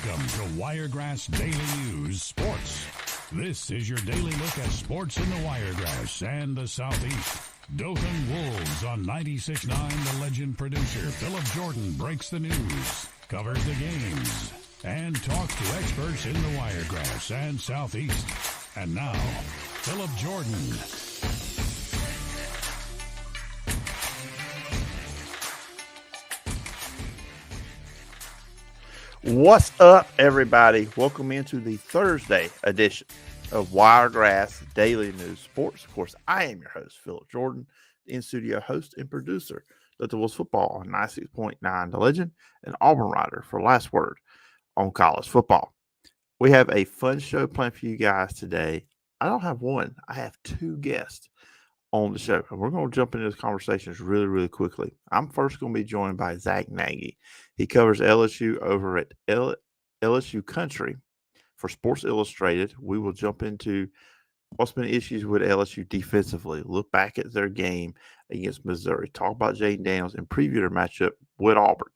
Welcome to Wiregrass Daily News Sports. This is your daily look at sports in the Wiregrass and the Southeast. Dothan Wolves on 96.9. The legend producer Phillip Jordan breaks the news, covers the games, and talks to experts in the Wiregrass and Southeast. And now, Phillip Jordan. What's up, everybody? Welcome into the Thursday edition of Wiregrass Daily News Sports. Of course, I am your host, Phillip Jordan, the in-studio host and producer of the Wolves football on 96.9 The Legend, and Auburn writer for Last Word on college football. We have a fun show planned for you guys today. I don't have one. I have two guests on the show, and we're going to jump into those conversations really quickly. I'm first going to be joined by Zack Nagy. He covers LSU over at LSU Country for Sports Illustrated. We will jump into what's been issues with LSU defensively, look back at their game against Missouri, talk about Jaden Daniels, and preview their matchup with Auburn.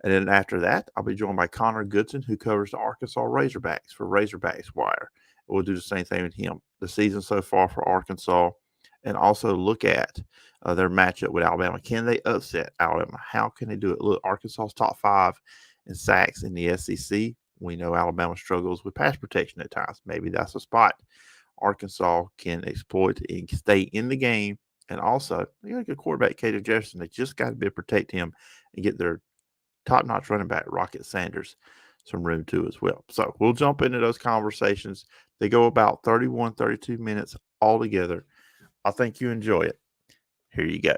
And then after that, I'll be joined by Goodson, who covers the Arkansas Razorbacks for Razorbacks Wire. We'll do the same thing with him. The season so far for Arkansas, and also look at their matchup with Alabama. Can they upset Alabama? How can they do it? Look, Arkansas's top 5 in sacks in the SEC. We know Alabama struggles with pass protection at times. Maybe that's a spot Arkansas can exploit and stay in the game. And also, you got a good quarterback, Caden Jefferson. They just got to be able to protect him and get their top-notch running back, Rocket Sanders, some room too as well. So we'll jump into those conversations. They go about 31, 32 minutes altogether. I think you enjoy it. Here you go.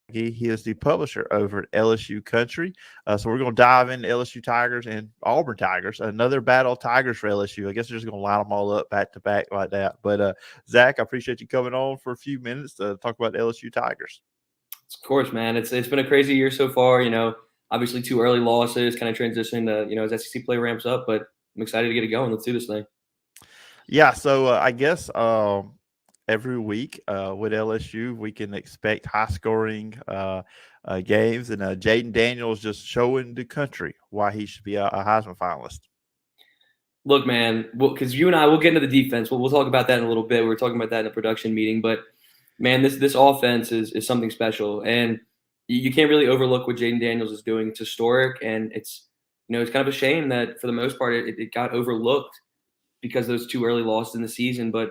He is the publisher over at LSU Country. So we're going to dive into LSU Tigers and Auburn Tigers. Another battle Tigers for LSU. I guess they're just going to line them all up back to back like that. But Zach, I appreciate you coming on for a few minutes to talk about LSU Tigers. Of course, man. It's been a crazy year so far. You know, obviously 2 early losses, kind of transitioning to, as SEC play ramps up. But I'm excited to get it going. Let's do this thing. Yeah, so I guess every week with LSU, we can expect high-scoring games, and Jaden Daniels just showing the country why he should be a Heisman finalist. Look, man, because you and I, we'll get into the defense. We'll talk about that in a little bit. We were talking about that in a production meeting. But, man, this offense is something special. And you can't really overlook what Jaden Daniels is doing. It's historic, and it's kind of a shame that for the most part it got overlooked because of those 2 early losses in the season. But,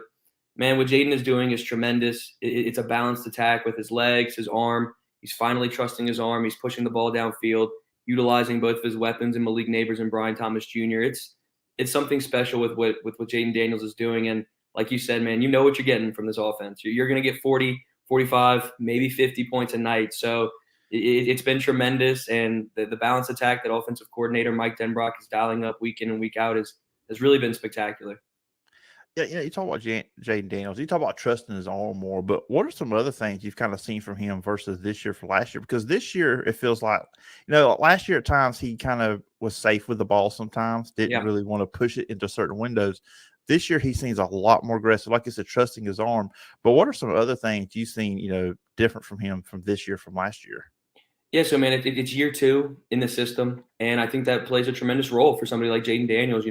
man, what Jaden is doing is tremendous. It's a balanced attack with his legs, his arm. He's finally trusting his arm. He's pushing the ball downfield, utilizing both of his weapons in Malik Neighbors and Brian Thomas Jr. It's something special with what Jaden Daniels is doing. And like you said, man, you know what you're getting from this offense. You're going to get 40, 45, maybe 50 points a night. So it's been tremendous. And the balanced attack that offensive coordinator Mike Denbrock is dialing up week in and week out has really been spectacular. Yeah, you talk about Jaden Daniels. You talk about trusting his arm more, but what are some other things you've kind of seen from him versus this year for last year? Because this year it feels like, last year at times he kind of was safe with the ball sometimes, didn't really want to push it into certain windows. This year he seems a lot more aggressive, like I said, trusting his arm. But what are some other things you've seen, different from him from this year from last year? Yeah, so, man, it's year 2 in the system, and I think that plays a tremendous role for somebody like Jaden Daniels.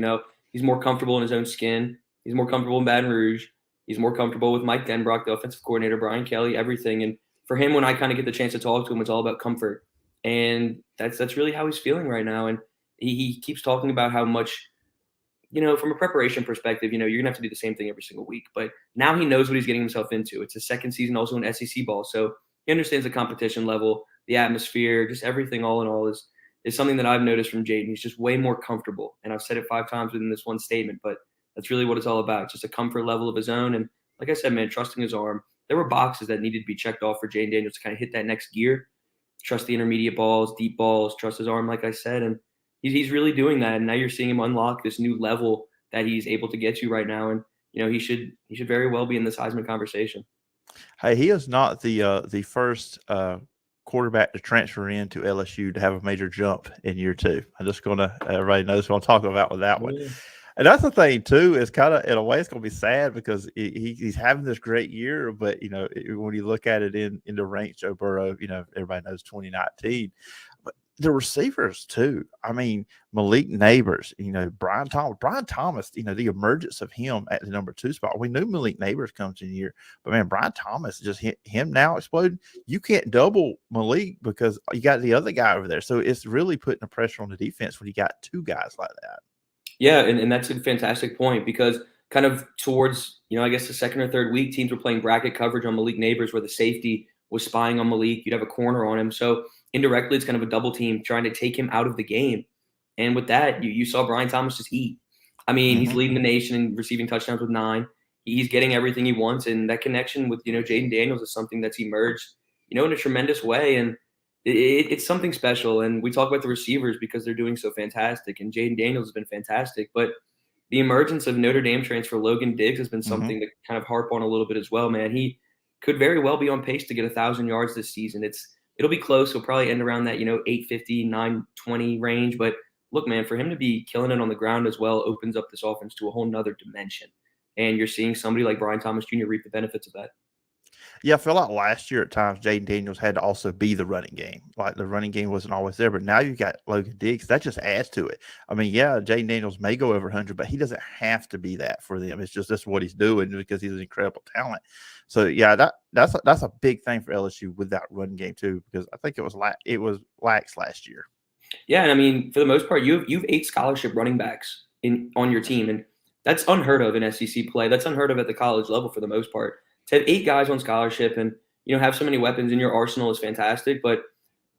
He's more comfortable in his own skin. He's more comfortable in Baton Rouge. He's more comfortable with Mike Denbrock, the offensive coordinator, Brian Kelly, everything. And for him, when I kind of get the chance to talk to him, it's all about comfort. And that's really how he's feeling right now. And he keeps talking about how much, from a preparation perspective, you're going to have to do the same thing every single week. But now he knows what he's getting himself into. It's his second season also in SEC ball. So he understands the competition level, the atmosphere, just everything all in all is something that I've noticed from Jaden. He's just way more comfortable. And I've said it 5 times within this one statement, but that's really what it's all about. Just a comfort level of his own. And like I said, man, trusting his arm. There were boxes that needed to be checked off for Jaden Daniels to kind of hit that next gear. Trust the intermediate balls, deep balls, trust his arm, like I said. And he's really doing that. And now you're seeing him unlock this new level that he's able to get to right now. And, he should very well be in this Heisman conversation. Hey, he is not the first quarterback to transfer into LSU to have a major jump in year 2. I'm just going to – everybody knows what I'm talking about with that one. And that's the thing, too, is kind of, in a way, it's going to be sad because he's having this great year. But, when you look at it in the ranks, Joe Burrow, everybody knows 2019. But the receivers too. I mean, Malik Neighbors, Brian Thomas, the emergence of him at the number 2 spot. We knew Malik Neighbors comes in here, but man, Brian Thomas just hit him now exploding. You can't double Malik because you got the other guy over there. So it's really putting the pressure on the defense when you got 2 guys like that. Yeah, and that's a fantastic point because kind of towards, I guess the second or third week, teams were playing bracket coverage on Malik Neighbors where the safety was spying on Malik. You'd have a corner on him. So indirectly, it's kind of a double team trying to take him out of the game. And with that, you saw Brian Thomas just eat. I mean, he's leading the nation in receiving touchdowns with 9. He's getting everything he wants. And that connection with, Jaden Daniels is something that's emerged, in a tremendous way. And it's something special. And we talk about the receivers because they're doing so fantastic. And Jaden Daniels has been fantastic. But the emergence of Notre Dame transfer Logan Diggs has been something to kind of harp on a little bit as well, man. He could very well be on pace to get 1,000 yards this season. It'll be close. He'll probably end around that, 850, 920 range. But look, man, for him to be killing it on the ground as well opens up this offense to a whole nother dimension. And you're seeing somebody like Brian Thomas Jr. reap the benefits of that. Yeah, I feel like last year at times Jaden Daniels had to also be the running game. Like the running game wasn't always there, but now you've got Logan Diggs. That just adds to it. I mean, yeah, Jaden Daniels may go over 100, but he doesn't have to be that for them. It's just that's what he's doing because he's an incredible talent. So yeah, that's a big thing for LSU with that run game too, because I think it was lax last year. Yeah, and I mean, for the most part, you've 8 scholarship running backs on your team, and that's unheard of in SEC play. That's unheard of at the college level for the most part. To have 8 guys on scholarship and have so many weapons in your arsenal is fantastic. But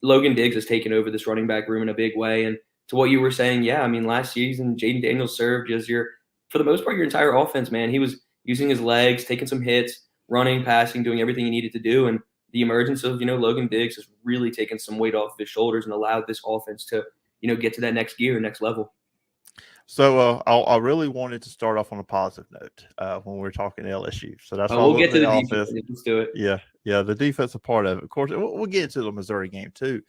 Logan Diggs has taken over this running back room in a big way. And to what you were saying, yeah, I mean, last season Jaden Daniels served as for the most part, your entire offense, man. He was using his legs, taking some hits, running, passing, doing everything he needed to do. And the emergence of Logan Diggs has really taken some weight off of his shoulders and allowed this offense to get to that next gear, next level. So I really wanted to start off on a positive note when we're talking LSU. So that's why we'll get to the offense. defense. Let's do it. Yeah, the defensive part of it. Of course, we'll get into the Missouri game too.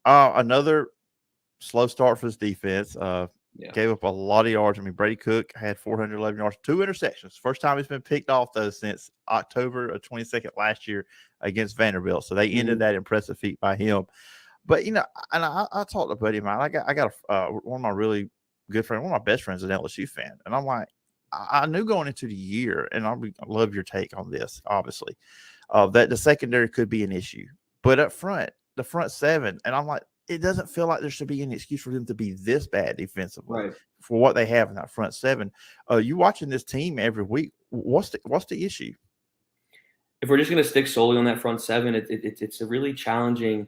Another slow start for this defense. Gave up a lot of yards. I mean, Brady Cook had 411 yards, 2 interceptions. First time he's been picked off though since October of 22nd last year against Vanderbilt. So they ended that impressive feat by him. But and I talked to a buddy of mine. I got one of my really good friend, one of my best friends, is an LSU fan, and I'm like, I knew going into the year, and I love your take on this, obviously, that the secondary could be an issue, but up front, the front 7, and I'm like, it doesn't feel like there should be any excuse for them to be this bad defensively for what they have in that front 7. You watching this team every week? What's the issue? If we're just going to stick solely on that front 7, it's a really challenging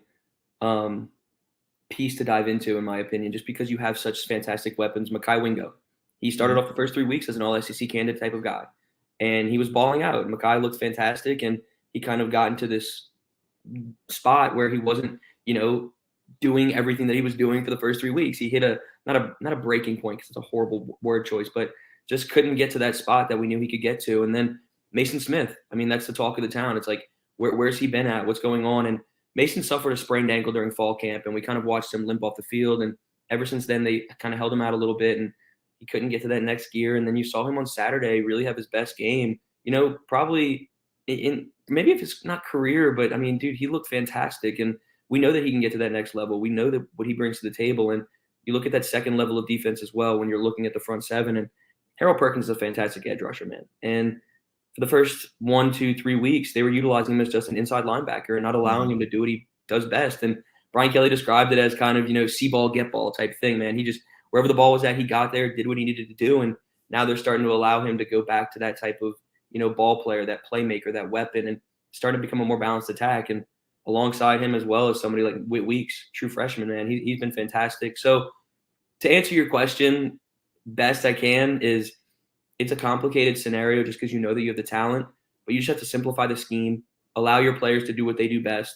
piece to dive into, in my opinion, just because you have such fantastic weapons. Mekhi Wingo, he started off the first 3 weeks as an all-SEC candidate type of guy, and he was balling out. Mekhi looked fantastic, and he kind of got into this spot where he wasn't, doing everything that he was doing for the first 3 weeks. He hit not a breaking point because it's a horrible word choice, but just couldn't get to that spot that we knew he could get to. And then Mason Smith, I mean, that's the talk of the town. It's like, where's he been at? What's going on? And Mason suffered a sprained ankle during fall camp, and we kind of watched him limp off the field. And ever since then, they kind of held him out a little bit, and he couldn't get to that next gear. And then you saw him on Saturday really have his best game, probably in maybe if it's not career, but I mean, dude, he looked fantastic. And we know that he can get to that next level. We know that what he brings to the table. And you look at that second level of defense as well when you're looking at the front 7. And Harold Perkins is a fantastic edge rusher, man. And for the first 1, 2, 3 weeks, they were utilizing him as just an inside linebacker and not allowing him to do what he does best. And Brian Kelly described it as kind of, see ball, get ball type thing, man. He just, wherever the ball was at, he got there, did what he needed to do. And now they're starting to allow him to go back to that type of, ball player, that playmaker, that weapon, and starting to become a more balanced attack. And alongside him as well as somebody like Whit Weeks, true freshman, man, he's been fantastic. So to answer your question, best I can is, it's a complicated scenario just because you know that you have the talent, but you just have to simplify the scheme, allow your players to do what they do best.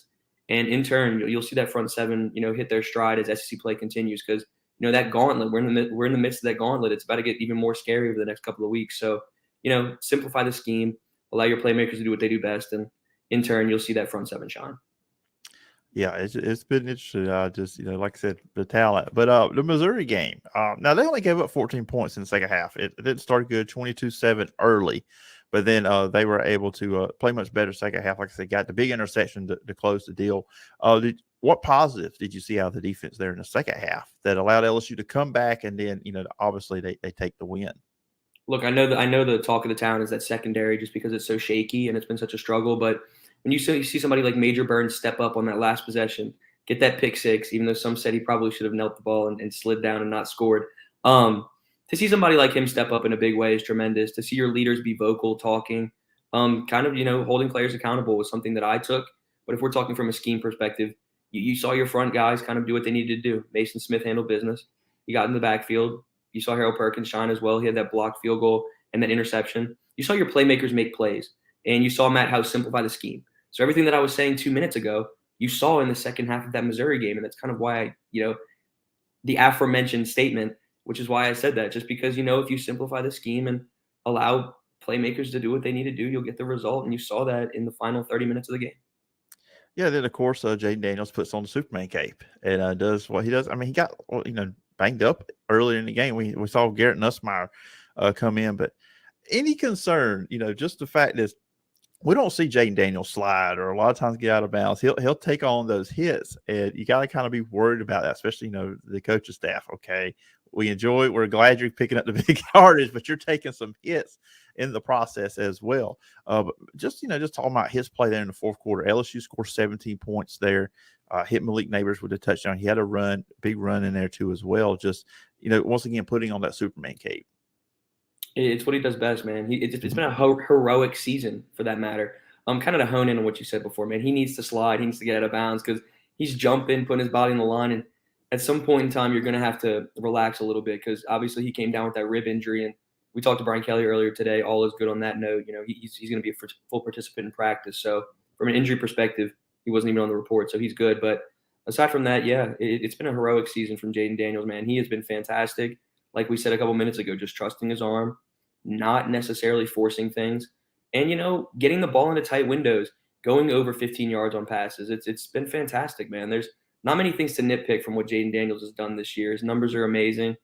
And in turn, you'll see that front 7, hit their stride as SEC play continues. Because, that gauntlet, we're in the midst of that gauntlet. It's about to get even more scary over the next couple of weeks. So, simplify the scheme, allow your playmakers to do what they do best. And in turn, you'll see that front 7 shine. Yeah, it's been interesting. Just, like I said, the talent. But the Missouri game, now they only gave up 14 points in the second half. It didn't start good, 22-7 early. But then they were able to play much better second half. Like I said, got the big interception to close the deal. What positives did you see out of the defense there in the second half that allowed LSU to come back and then, obviously they take the win? Look, I know the talk of the town is that secondary just because it's so shaky and it's been such a struggle. But when you see somebody like Major Burns step up on that last possession, get that pick six, even though some said he probably should have knelt the ball and slid down and not scored. To see somebody like him step up in a big way is tremendous. To see your leaders be vocal, talking, kind of, holding players accountable was something that I took. But if we're talking from a scheme perspective, you saw your front guys kind of do what they needed to do. Mason Smith handled business. He got in the backfield. You saw Harold Perkins shine as well. He had that blocked field goal and that interception. You saw your playmakers make plays, and you saw Matt House simplify the scheme. So everything that I was saying 2 minutes ago, you saw in the second half of that Missouri game, and that's kind of why the aforementioned statement, which is why I said that, just because, if you simplify the scheme and allow playmakers to do what they need to do, you'll get the result, and you saw that in the final 30 minutes of the game. Yeah, then of course Jaden Daniels puts on the Superman cape and does what he does. I mean, he got banged up earlier in the game. We saw Garrett Nussmeier come in, but any concern, just the fact is we don't see Jaden Daniels slide or a lot of times get out of bounds. He'll take on those hits, and you got to kind of be worried about that, especially the coaching staff. Okay, we enjoy it. We're glad you're picking up the big yardage, but you're taking some hits in the process as well. But just talking about his play there in the fourth quarter, LSU scored 17 points there. Hit Malik Neighbors with a touchdown. He had a big run in there too as well. Just once again putting on that Superman cape. It's what he does best, man. It's been a heroic season for that matter. Kind of to hone in on what you said before, man. He needs to slide. He needs to get out of bounds because he's jumping, putting his body on the line, and at some point in time, you're going to have to relax a little bit because obviously he came down with that rib injury, and we talked to Brian Kelly earlier today. All is good on that note. He's going to be a full participant in practice. So from an injury perspective, he wasn't even on the report, so he's good. But aside from that, yeah, it's been a heroic season from Jaden Daniels, man. He has been fantastic. Like we said a couple minutes ago, just trusting his arm, not necessarily forcing things, and getting the ball into tight windows, going over 15 yards on passes. It's been fantastic, man. There's not many things to nitpick from what Jaden Daniels has done this year. His numbers are amazing.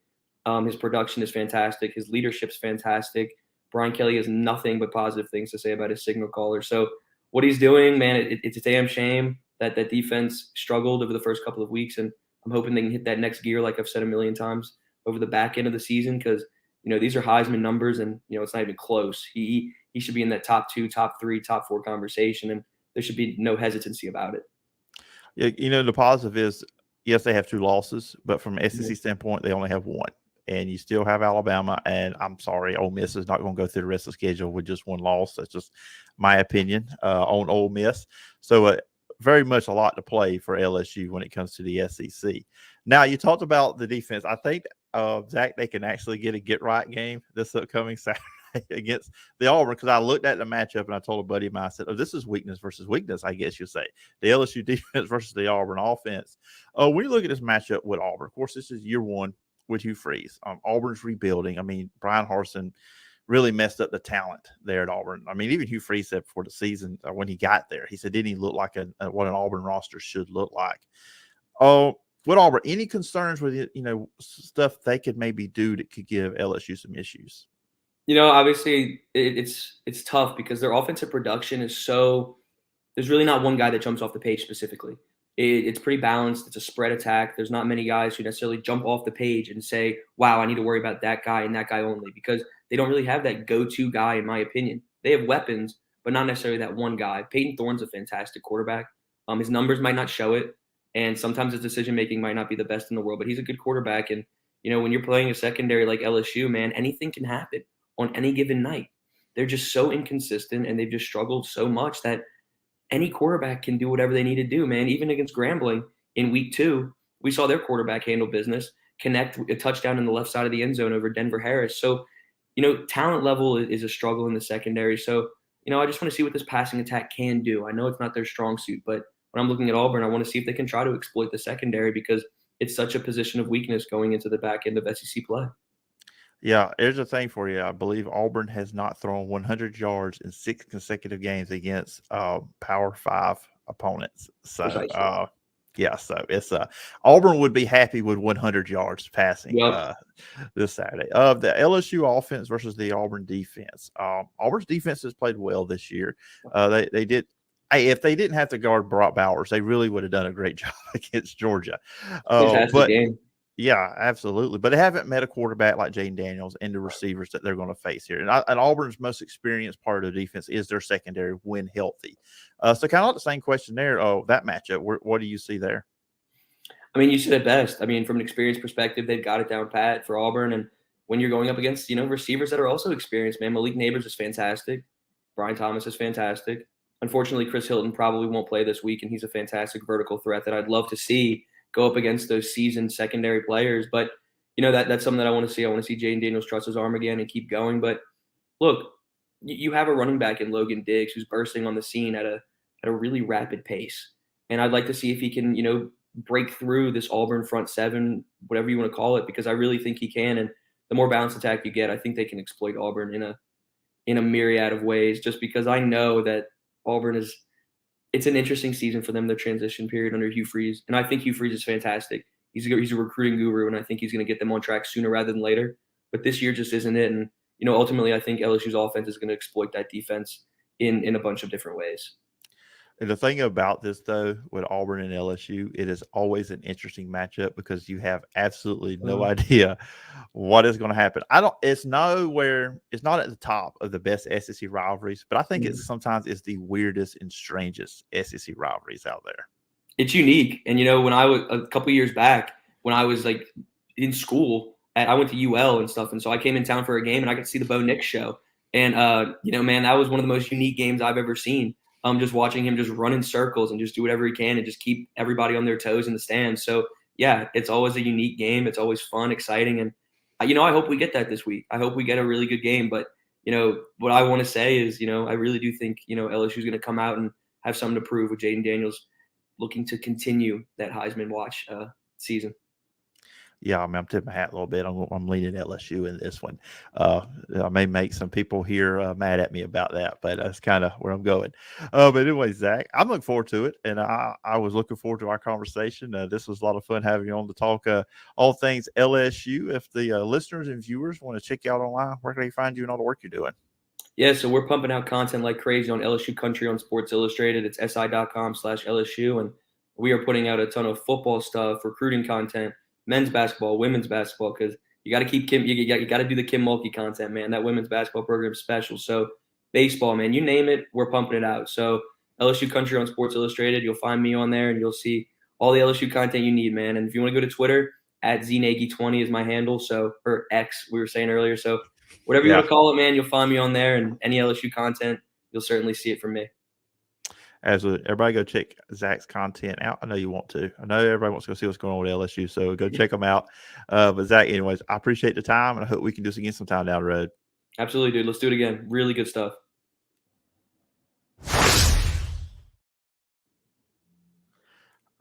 His production is fantastic. His leadership's fantastic. Brian Kelly has nothing but positive things to say about his signal caller. So what he's doing, man, it's a damn shame that that defense struggled over the first couple of weeks, and I'm hoping they can hit that next gear, like I've said a million times, over the back end of the season because these are Heisman numbers, and it's not even close. He should be in that top 2, top 3, top 4 conversation, and there should be no hesitancy about it. Yeah, the positive is, yes, they have 2 losses, but from an SEC standpoint, they only have 1. And you still have Alabama, and I'm sorry, Ole Miss is not going to go through the rest of the schedule with just 1 loss. That's just my opinion on Ole Miss. So very much a lot to play for LSU when it comes to the SEC. Now, you talked about the defense. I think, Zach, they can actually get a get-right game this upcoming Saturday against the Auburn, because I looked at the matchup and I told a buddy of mine, I said, this is weakness versus weakness, I guess you'll say. The LSU defense versus the Auburn offense. When you look at this matchup with Auburn, of course, this is year 1 with Hugh Freeze. Auburn's rebuilding. I mean, Brian Harsin really messed up the talent there at Auburn. I mean, even Hugh Freeze said before the season when he got there, he said, didn't he look like what an Auburn roster should look like? With Auburn, any concerns with stuff they could maybe do that could give LSU some issues? Obviously it's tough because their offensive production is so – there's really not one guy that jumps off the page specifically. It's pretty balanced. It's a spread attack. There's not many guys who necessarily jump off the page and say, wow, I need to worry about that guy and that guy only, because they don't really have that go-to guy, in my opinion. They have weapons, but not necessarily that one guy. Peyton Thorne's a fantastic quarterback. His numbers might not show it, and sometimes his decision-making might not be the best in the world, but he's a good quarterback. And, when you're playing a secondary like LSU, man, anything can happen on any given night. They're just so inconsistent, and they've just struggled so much that any quarterback can do whatever they need to do, man. Even against Grambling in week 2, we saw their quarterback handle business, connect a touchdown in the left side of the end zone over Denver Harris. So, talent level is a struggle in the secondary. So, I just want to see what this passing attack can do. I know it's not their strong suit, but when I'm looking at Auburn, I want to see if they can try to exploit the secondary because it's such a position of weakness going into the back end of SEC play. Yeah, here's the thing for you. I believe Auburn has not thrown 100 yards in 6 consecutive games against Power 5 opponents. So Yeah, so it's Auburn would be happy with 100 yards passing Yep. this Saturday. The LSU offense versus the Auburn defense. Auburn's defense has played well this year. They did. Hey, if they didn't have to guard Brock Bowers, they really would have done a great job against Georgia. Fantastic But game. yeah, absolutely. But they haven't met a quarterback like Jaden Daniels and the receivers that they're going to face here. And Auburn's most experienced part of the defense is their secondary when healthy. So kind of like the same question there. Oh, that matchup. What do you see there? I mean, you said it best. I mean, from an experience perspective, they've got it down pat for Auburn. And when you're going up against, receivers that are also experienced, man, Malik Neighbors is fantastic. Brian Thomas is fantastic. Unfortunately, Chris Hilton probably won't play this week, and he's a fantastic vertical threat that I'd love to see go up against those seasoned secondary players. But, that's something that I want to see. I want to see Jaden Daniels trust his arm again and keep going. But, look, you have a running back in Logan Diggs who's bursting on the scene at a really rapid pace. And I'd like to see if he can, break through this Auburn front seven, whatever you want to call it, because I really think he can. And the more balanced attack you get, I think they can exploit Auburn in a myriad of ways, just because I know that Auburn it's an interesting season for them, their transition period under Hugh Freeze. And I think Hugh Freeze is fantastic. He's a recruiting guru, and I think he's going to get them on track sooner rather than later. But this year just isn't it. And, ultimately I think LSU's offense is going to exploit that defense in a bunch of different ways. And the thing about this, though, with Auburn and LSU, it is always an interesting matchup because you have absolutely no idea what is going to happen. It's not at the top of the best SEC rivalries, but I think sometimes it's the weirdest and strangest SEC rivalries out there. It's unique. And, when I was a couple years back, when I was like in school, I went to UL and stuff. And so I came in town for a game and I got to see the Bo Nix show. And, man, that was one of the most unique games I've ever seen. Just watching him just run in circles and just do whatever he can and just keep everybody on their toes in the stands. So, yeah, it's always a unique game. It's always fun, exciting. And, I hope we get that this week. I hope we get a really good game. But, what I want to say is, I really do think, LSU is going to come out and have something to prove with Jaden Daniels looking to continue that Heisman watch season. Yeah, I mean, I'm tipping my hat a little bit. I'm leaning LSU in this one. I may make some people here mad at me about that, but that's kind of where I'm going. But anyway, Zach, I'm looking forward to it, and I was looking forward to our conversation. This was a lot of fun having you on to talk all things LSU. If the listeners and viewers want to check you out online, where can they find you and all the work you're doing? Yeah, so we're pumping out content like crazy on LSU Country on Sports Illustrated. It's si.com/LSU, and we are putting out a ton of football stuff, recruiting content, men's basketball, women's basketball, because you got to keep Kim. You got to do the Kim Mulkey content, man. That women's basketball program is special. So baseball, man, you name it, we're pumping it out. So LSU Country on Sports Illustrated, you'll find me on there, and you'll see all the LSU content you need, man. And if you want to go to Twitter, @ZNagy20 is my handle. So, or X, we were saying earlier. So whatever you want to call it, man, you'll find me on there, and any LSU content, you'll certainly see it from me. Absolutely. Everybody go check Zach's content out. I know you want to. I know everybody wants to go see what's going on with LSU, so go check them out. But Zach, anyways, I appreciate the time, and I hope we can do this again sometime down the road. Absolutely, dude. Let's do it again. Really good stuff.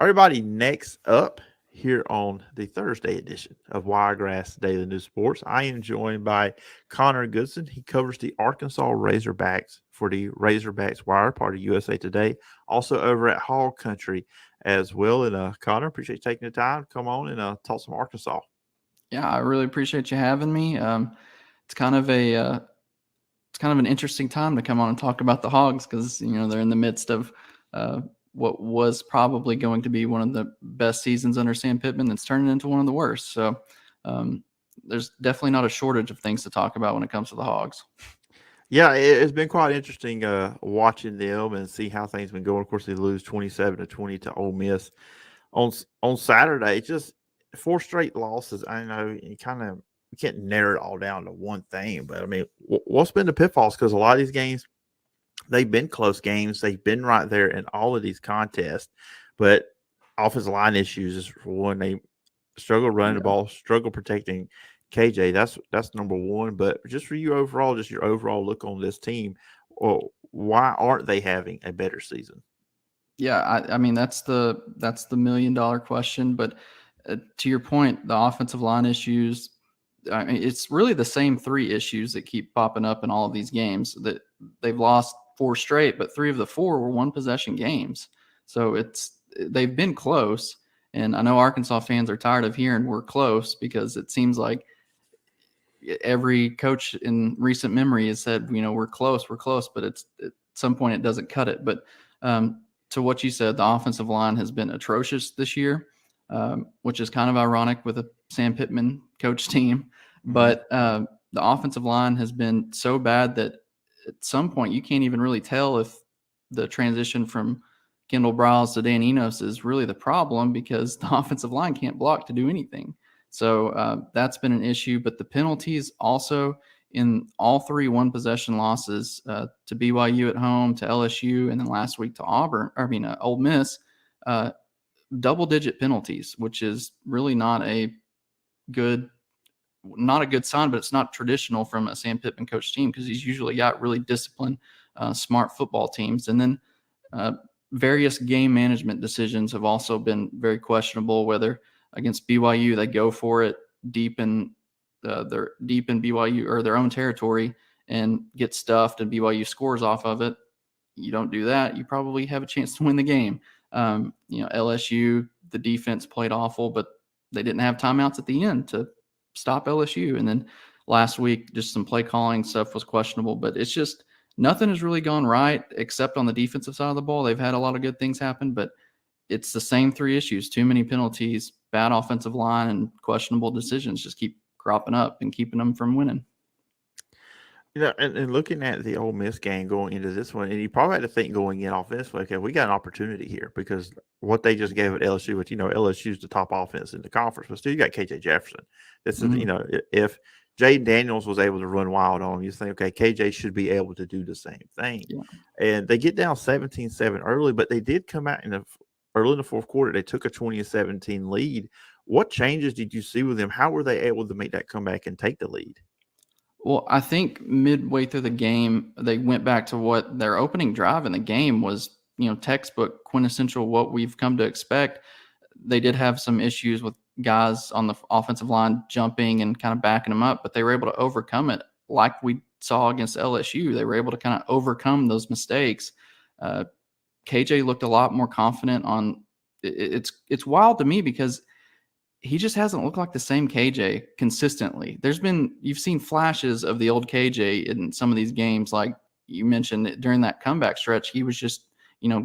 Everybody, next up here on the Thursday edition of Wiregrass Daily News Sports, I am joined by Connor Goodson. He covers the Arkansas Razorbacks for the Razorbacks Wire, part of USA Today, also over at Hall Country as well. And Connor, appreciate you taking the time to come on and talk some Arkansas. Yeah, I really appreciate you having me. It's kind of an interesting time to come on and talk about the Hogs because they're in the midst of what was probably going to be one of the best seasons under Sam Pittman that's turning into one of the worst. So there's definitely not a shortage of things to talk about when it comes to the Hogs. Yeah, it's been quite interesting watching them and see how things been going. Of course, they lose 27-20 to Ole Miss on Saturday. Just 4 straight losses. I know you can't narrow it all down to one thing, but I mean, what's been the pitfalls? Because a lot of these games, they've been close games. They've been right there in all of these contests, but offensive line issues is one. They struggle running the ball, struggle protecting KJ. That's number one. But just for you overall, just your overall look on this team, why aren't they having a better season? Yeah, I mean that's the $1 million question. But to your point, the offensive line issues. I mean, it's really the same 3 issues that keep popping up in all of these games. That they've lost 4 straight, but 3 of the 4 were 1-possession games. So it's they've been close. And I know Arkansas fans are tired of hearing we're close because it seems like every coach in recent memory has said, we're close, but at some point it doesn't cut it. But to what you said, the offensive line has been atrocious this year, which is kind of ironic with a Sam Pittman coach team. But the offensive line has been so bad that at some point you can't even really tell if the transition from Kendall Briles to Dan Enos is really the problem, because the offensive line can't block to do anything. So that's been an issue. But the penalties also in all 3 one-possession losses to BYU at home, to LSU, and then last week to Ole Miss, double-digit penalties, which is really not a good sign, but it's not traditional from a Sam Pittman coach team, because he's usually got really disciplined, smart football teams. And then various game management decisions have also been very questionable, whether against BYU they go for it deep in BYU or their own territory and get stuffed and BYU scores off of it. You don't do that, you probably have a chance to win the game. LSU, the defense played awful, but they didn't have timeouts at the end to stop LSU. And then last week, just some play calling stuff was questionable, but it's just nothing has really gone right except on the defensive side of the ball. They've had a lot of good things happen, but it's the same 3 issues: too many penalties, bad offensive line, and questionable decisions just keep cropping up and keeping them from winning. And looking at the Ole Miss game going into this one, and you probably had to think going in offensively, okay, we got an opportunity here, because what they just gave at LSU, which, LSU's the top offense in the conference, but still you got KJ Jefferson. This is, if Jaden Daniels was able to run wild on him, you think, okay, KJ should be able to do the same thing. Yeah. And they get down 17-7 early, but they did come out early in the fourth quarter. They took a 20-17 lead. What changes did you see with them? How were they able to make that comeback and take the lead? Well, I think midway through the game, they went back to what their opening drive in the game was, textbook, quintessential, what we've come to expect. They did have some issues with guys on the offensive line jumping and kind of backing them up, but they were able to overcome it like we saw against LSU. They were able to kind of overcome those mistakes. KJ looked a lot more confident on it's wild to me because he just hasn't looked like the same KJ consistently. You've seen flashes of the old KJ in some of these games. Like you mentioned, during that comeback stretch, he was just,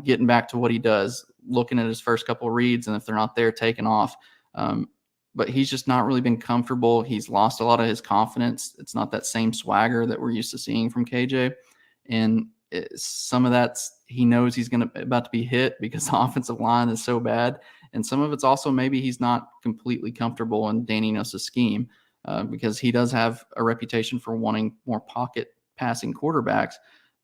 getting back to what he does, looking at his first couple of reads, and if they're not there, taking off. But he's just not really been comfortable. He's lost a lot of his confidence. It's not that same swagger that we're used to seeing from KJ. And some of that's, he knows he's about to be hit because the offensive line is so bad. And some of it's also maybe he's not completely comfortable in Dan Enos' scheme because he does have a reputation for wanting more pocket passing quarterbacks.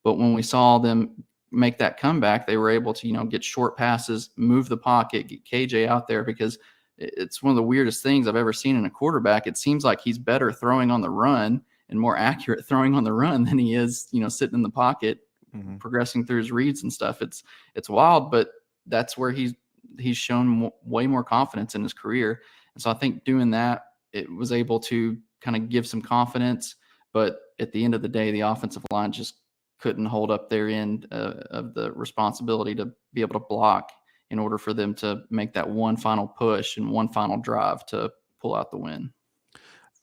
But when we saw them make that comeback, they were able to, get short passes, move the pocket, get KJ out there, because it's one of the weirdest things I've ever seen in a quarterback. It seems like he's better throwing on the run and more accurate throwing on the run than he is, sitting in the pocket, progressing through his reads and stuff. It's wild, but that's where he's shown way more confidence in his career. And so I think doing that, it was able to kind of give some confidence. But at the end of the day, the offensive line just couldn't hold up their end of the responsibility to be able to block in order for them to make that one final push and one final drive to pull out the win.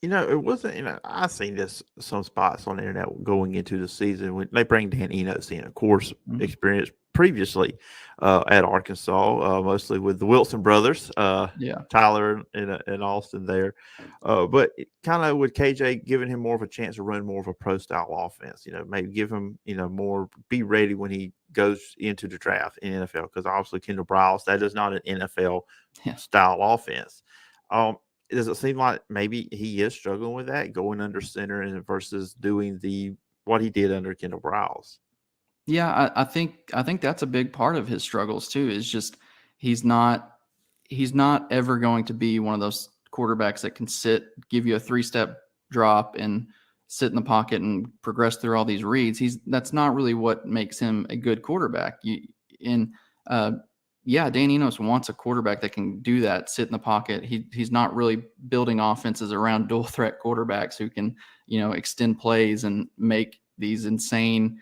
It wasn't, I've seen this some spots on the internet going into the season when they bring Dan Enos in, of course, experience previously at Arkansas, mostly with the Wilson brothers, Tyler and Austin there. But kind of with KJ giving him more of a chance to run more of a pro style offense, maybe give him, more, be ready when he goes into the draft in NFL, because obviously Kendall Briles, that is not an NFL style offense. Does it seem like maybe he is struggling with that, going under center and versus doing what he did under Kendall Briles? Yeah, I think that's a big part of his struggles too. Is just he's not ever going to be one of those quarterbacks that can give you a 3-step drop and sit in the pocket and progress through all these reads. That's not really what makes him a good quarterback. Dan Enos wants a quarterback that can do that, sit in the pocket. He's not really building offenses around dual threat quarterbacks who can, extend plays and make these insane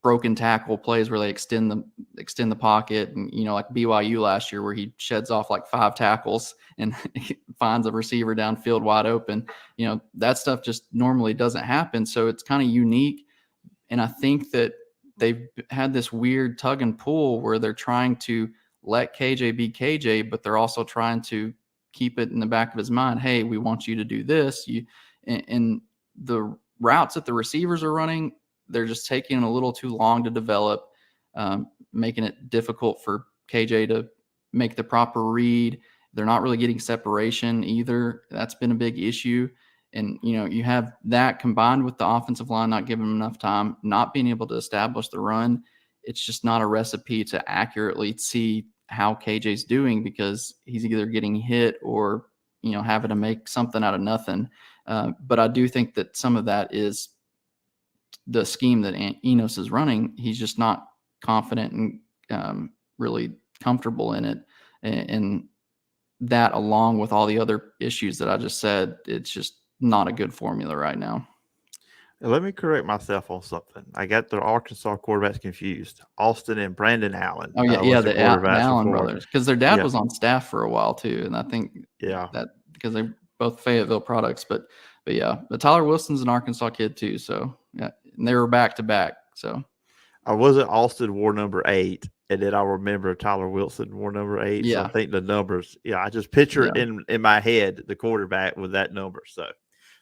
broken tackle plays where they extend the pocket, and like BYU last year where he sheds off like 5 tackles and finds a receiver downfield wide open. That stuff just normally doesn't happen. So it's kind of unique. And I think that they've had this weird tug and pull where they're trying to let KJ be KJ, but they're also trying to keep it in the back of his mind. Hey, we want you to do this. And the routes that the receivers are running, they're just taking a little too long to develop, making it difficult for KJ to make the proper read. They're not really getting separation either. That's been a big issue. And, you have that combined with the offensive line not giving him enough time, not being able to establish the run. It's just not a recipe to accurately see how KJ's doing, because he's either getting hit or, having to make something out of nothing. But I do think that some of that is the scheme that Enos is running. He's just not confident and really comfortable in it. And that, along with all the other issues that I just said, it's just not a good formula right now. Let me correct myself on something. I got the Arkansas quarterbacks confused. Austin and Brandon Allen. Oh, yeah, the Allen brothers, because their dad was on staff for a while too, and I think that because they're both Fayetteville products. But yeah, but Tyler Wilson's an Arkansas kid too, so yeah, and they were back to back. So I wasn't Austin wore number 8, and then I remember Tyler Wilson wore number 8. Yeah. So I think the numbers. Yeah, I just picture in my head the quarterback with that number. So.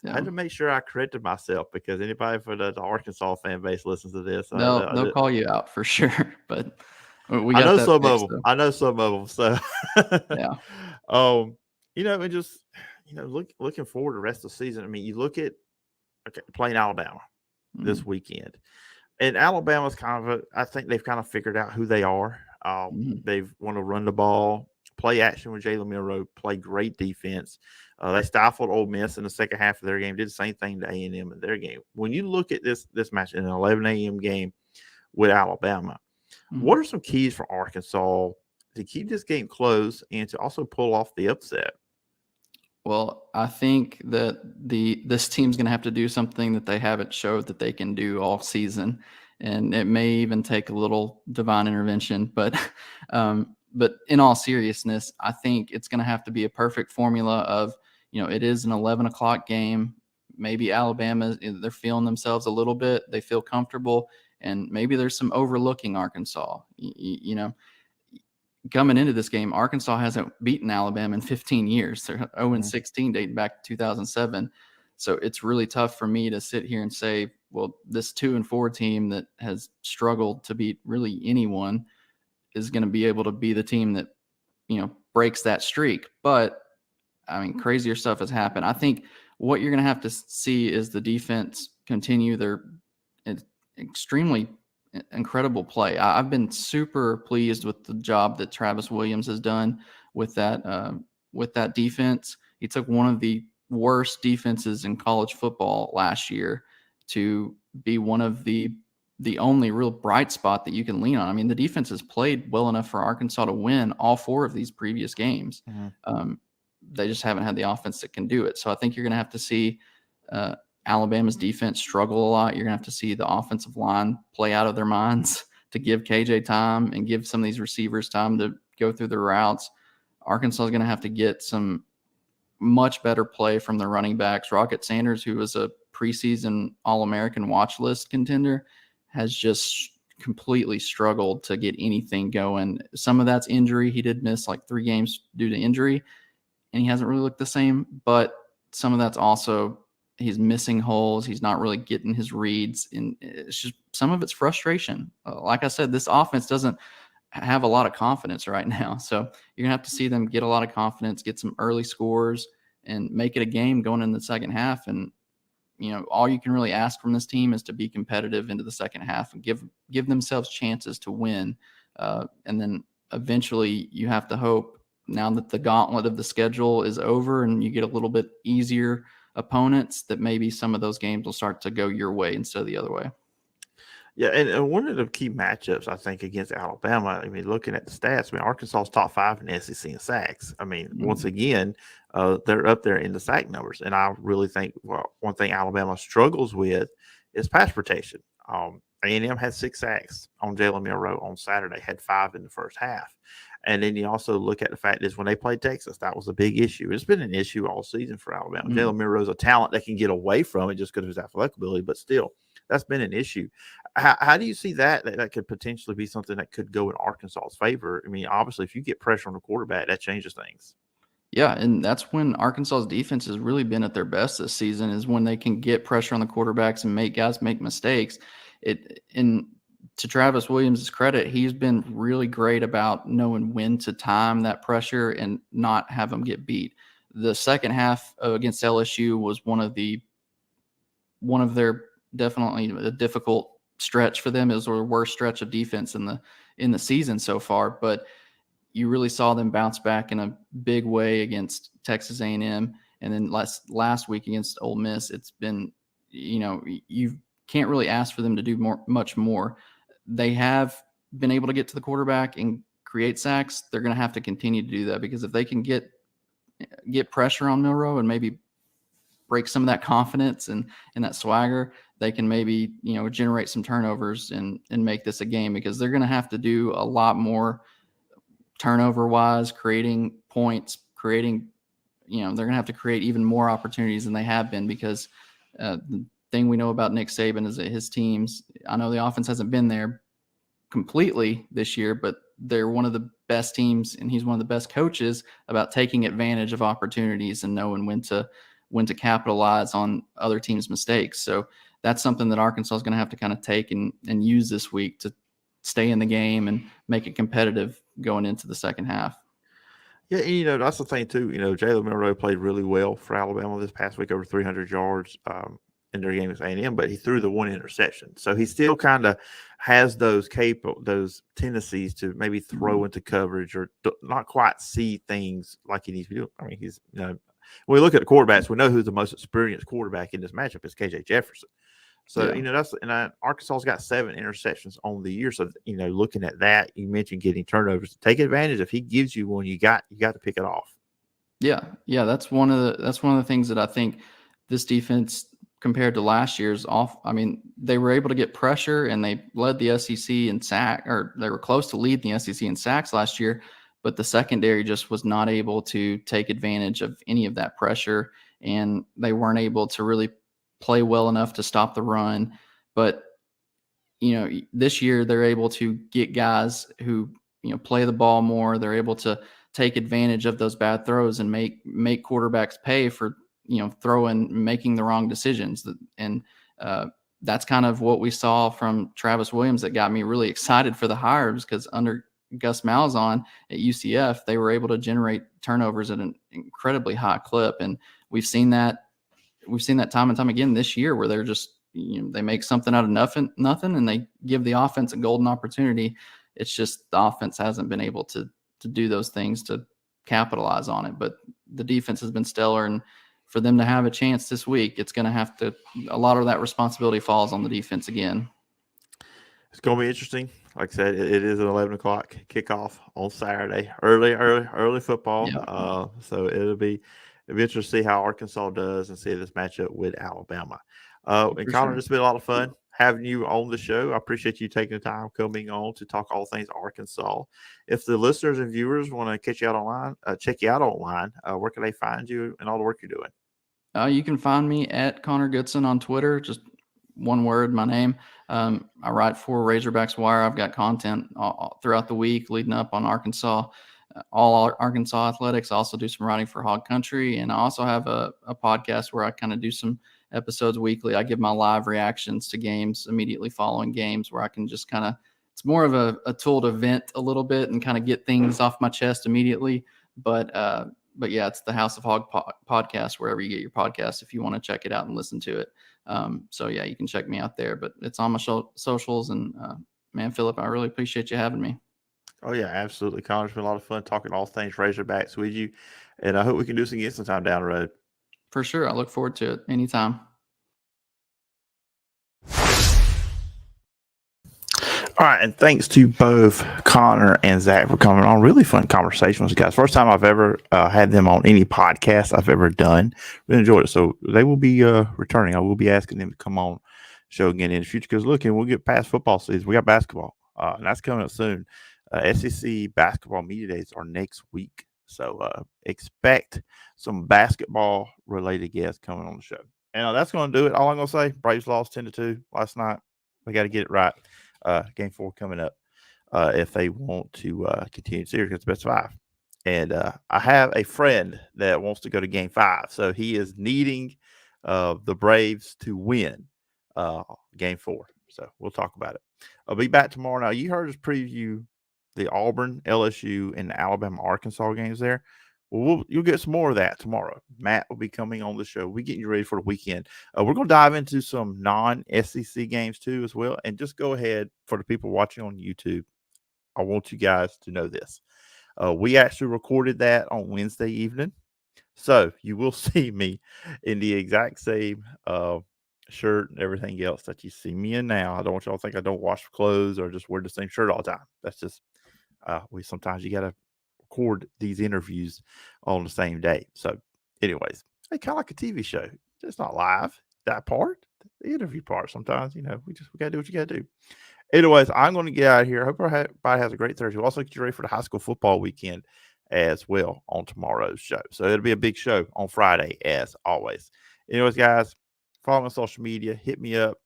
I had to make sure I corrected myself, because anybody for the Arkansas fan base listens to this. They'll call you out for sure. But I know some of them. I know some of them. So yeah. And just looking forward to the rest of the season. I mean, you look at playing Alabama this weekend, and Alabama's I think they've kind of figured out who they are. They've want to run the ball, play action with Jalen Milroe, play great defense. They stifled Ole Miss in the second half of their game, did the same thing to A&M in their game. When you look at this match in an 11 a.m. game with Alabama, what are some keys for Arkansas to keep this game close and to also pull off the upset? Well, I think that this team's going to have to do something that they haven't showed that they can do all season, and it may even take a little divine intervention. But in all seriousness, I think it's going to have to be a perfect formula of, it is an 11 o'clock game. Maybe Alabama, they're feeling themselves a little bit. They feel comfortable, and maybe there's some overlooking Arkansas. Coming into this game, Arkansas hasn't beaten Alabama in 15 years. They're 0-16 dating back to 2007. So it's really tough for me to sit here and say, well, this 2-4 team that has struggled to beat really anyone is going to be able to be the team that, breaks that streak. But I mean, crazier stuff has happened. I think what you're going to have to see is the defense continue their extremely incredible play. I've been super pleased with the job that Travis Williams has done with that defense. He took one of the worst defenses in college football last year to be one of the only real bright spot that you can lean on. I mean, the defense has played well enough for Arkansas to win all 4 of these previous games. They just haven't had the offense that can do it. So I think you're going to have to see Alabama's defense struggle a lot. You're going to have to see the offensive line play out of their minds to give KJ time and give some of these receivers time to go through their routes. Arkansas is going to have to get some much better play from the running backs. Rocket Sanders, who was a preseason All-American watch list contender, has just completely struggled to get anything going. Some of that's injury. He did miss like 3 games due to injury, and he hasn't really looked the same. But some of that's also he's missing holes. He's not really getting his reads. And it's just some of it's frustration. Like I said, this offense doesn't have a lot of confidence right now. So you're going to have to see them get a lot of confidence, get some early scores, and make it a game going in the second half. And all you can really ask from this team is to be competitive into the second half and give themselves chances to win. And then eventually you have to hope, now that the gauntlet of the schedule is over and you get a little bit easier opponents, that maybe some of those games will start to go your way instead of the other way. Yeah, and one of the key matchups, I think, against Alabama, I mean, looking at the stats, I mean, Arkansas is top 5 in the SEC in sacks. I mean, once again, they're up there in the sack numbers. And I really think one thing Alabama struggles with is pass protection. A&M had 6 sacks on Jalen Milroe on Saturday, had 5 in the first half. And then you also look at the fact is when they played Texas, that was a big issue. It's been an issue all season for Alabama. Mm-hmm. Jalen Milroe's a talent that can get away from it just because of his athletic ability, but still, that's been an issue. How do you see that could potentially be something that could go in Arkansas's favor? I mean, obviously, if you get pressure on the quarterback, that changes things. Yeah, and that's when Arkansas's defense has really been at their best this season, is when they can get pressure on the quarterbacks and make guys make mistakes. To Travis Williams' credit, he's been really great about knowing when to time that pressure and not have them get beat. The second half against LSU was one of their definitely a difficult stretch for them. It was their worst stretch of defense in the season so far, but you really saw them bounce back in a big way against Texas A&M, and then last week against Ole Miss. It's been, you can't really ask for them to do much more. They have been able to get to the quarterback and create sacks. They're going to have to continue to do that, because if they can get pressure on Milroe and maybe break some of that confidence and that swagger, they can maybe, generate some turnovers and make this a game, because they're going to have to do a lot more turnover wise, creating points, they're going to have to create even more opportunities than they have been, because the thing we know about Nick Saban is that his teams, I know the offense hasn't been there completely this year, but they're one of the best teams, and he's one of the best coaches about taking advantage of opportunities and knowing when to capitalize on other teams' mistakes. So that's something that Arkansas is going to have to kind of take and use this week to stay in the game and make it competitive going into the second half. Yeah, that's the thing too. Jalen Milroe played really well for Alabama this past week, over 300 yards in their game with A&M, but he threw the 1 interception. So he still kind of has those tendencies to maybe throw into coverage or not quite see things like he needs to do. I mean, he's when we look at the quarterbacks, we know who's the most experienced quarterback in this matchup is KJ Jefferson. So, Arkansas's got 7 interceptions on the year. So, looking at that, you mentioned getting turnovers. Take advantage. If he gives you one, you got to pick it off. Yeah. That's one of the things that I think this defense compared to last year's off. I mean, they were able to get pressure, and they led the SEC in they were close to leading the SEC in sacks last year, but the secondary just was not able to take advantage of any of that pressure, and they weren't able to really play well enough to stop the run. But, this year they're able to get guys who, play the ball more. They're able to take advantage of those bad throws and make quarterbacks pay for, making the wrong decisions. And that's kind of what we saw from Travis Williams that got me really excited for the hires, because under Gus Malzahn at UCF, they were able to generate turnovers at an incredibly high clip. And we've seen that time and time again this year, where they're just, they make something out of nothing, and they give the offense a golden opportunity. It's just the offense hasn't been able to do those things to capitalize on it. But the defense has been stellar, and for them to have a chance this week, it's going to have to, a lot of that responsibility falls on the defense again. It's going to be interesting. Like I said, it is an 11 o'clock kickoff on Saturday, early football. Yep. So it'll be interesting to see how Arkansas does and see this matchup with Alabama. And Connor, it's been a lot of fun having you on the show. I appreciate you taking the time coming on to talk all things Arkansas. If the listeners and viewers want to check you out online, where can they find you and all the work you're doing? You can find me at Connor Goodson on Twitter. Just one word, my name. I write for Razorbacks Wire. I've got content throughout the week leading up on Arkansas. All Arkansas athletics. I also do some writing for Hog Country, and I also have a podcast where I kind of do some episodes weekly. I give my live reactions to games immediately following games, where I can just kind of, it's more of a tool to vent a little bit and kind of get things off my chest immediately. But yeah, it's the House of Hog podcast, wherever you get your podcast, if you want to check it out and listen to it. So yeah, you can check me out there, but it's on my socials. And man, Phillip, I really appreciate you having me. Oh yeah, absolutely. Connor, it's been a lot of fun talking all things Razorbacks with you, and I hope we can do this again sometime down the road. For sure. I look forward to it anytime. All right, and thanks to both Connor and Zach for coming on. Really fun conversation with you guys. First time I've ever had them on any podcast I've ever done. Really enjoyed it. So they will be returning. I will be asking them to come on show again in the future because, look, and we'll get past football season. We got basketball, and that's coming up soon. SEC basketball media days are next week. So expect some basketball-related guests coming on the show. And that's going to do it. All I'm going to say, Braves lost 10-2 last night. We got to get it right. Game 4 coming up if they want to continue the series against the best of 5. And I have a friend that wants to go to Game 5. So he is needing the Braves to win Game 4. So we'll talk about it. I'll be back tomorrow. Now, you heard us preview the Auburn, LSU, and Alabama, Arkansas games there. Well, you'll get some more of that tomorrow. Matt will be coming on the show. We're getting you ready for the weekend. We're going to dive into some non-SEC games too as well. And just go ahead, for the people watching on YouTube, I want you guys to know this. We actually recorded that on Wednesday evening. So you will see me in the exact same shirt and everything else that you see me in now. I don't want y'all to think I don't wash clothes or just wear the same shirt all the time. That's just sometimes you got to record these interviews on the same day. So anyways, kind of like a TV show. It's not live, that part, the interview part. Sometimes, we got to do what you got to do. Anyways, I'm going to get out of here. I hope everybody has a great Thursday. We'll also get you ready for the high school football weekend as well on tomorrow's show. So it'll be a big show on Friday as always. Anyways, guys, follow me on social media. Hit me up.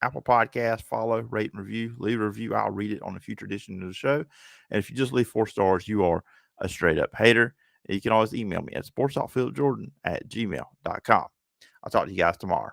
Apple Podcast, follow, rate, and review. Leave a review. I'll read it on a future edition of the show. And if you just leave 4 stars, you are a straight-up hater. And you can always email me at sports.phillipjordan@gmail.com. I'll talk to you guys tomorrow.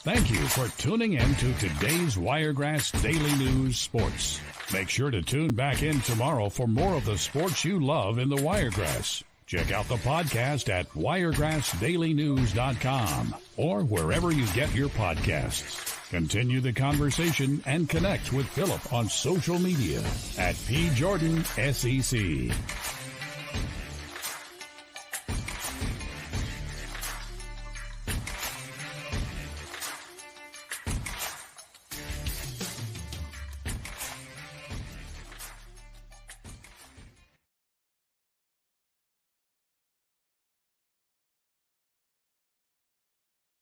Thank you for tuning in to today's Wiregrass Daily News Sports. Make sure to tune back in tomorrow for more of the sports you love in the Wiregrass. Check out the podcast at wiregrassdailynews.com or wherever you get your podcasts. Continue the conversation and connect with Phillip on social media at PJordanSEC.